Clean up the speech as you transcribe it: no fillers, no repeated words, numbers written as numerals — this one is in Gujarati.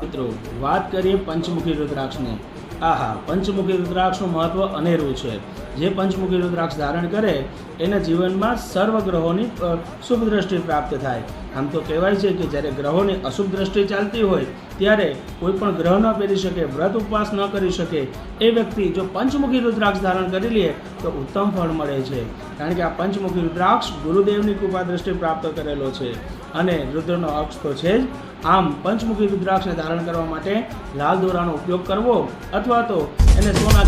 મિત્રો વાત કરીએ પંચમુખી રુદ્રાક્ષની. આહા, પંચમુખી રુદ્રાક્ષનું મહત્વ અનેરું છે. જે પંચમુખી રુદ્રાક્ષ ધારણ કરે એના જીવનમાં સર્વ ગ્રહોની શુભ દ્રષ્ટિ પ્રાપ્ત થાય. આમ તો કહેવાય છે કે જ્યારે ગ્રહોની અશુભ દ્રષ્ટિ ચાલતી હોય ત્યારે કોઈ પણ ગ્રહ ન પહેરી શકે, વ્રત ઉપવાસ ન કરી શકે એ વ્યક્તિ જો પંચમુખી રુદ્રાક્ષ ધારણ કરી લે તો ઉત્તમ ફળ મળે છે. કારણ કે આ પંચમુખી રુદ્રાક્ષ ગુરુદેવની કૃપા દ્રષ્ટિ પ્રાપ્ત કરેલો છે અને રુદ્રનો અક્ષ તો છે જ. આમ પંચમુખી રુદ્રાક્ષને ધારણ કરવા માટે લાલ દોરાનો ઉપયોગ કરવો અથવા તો એને સોના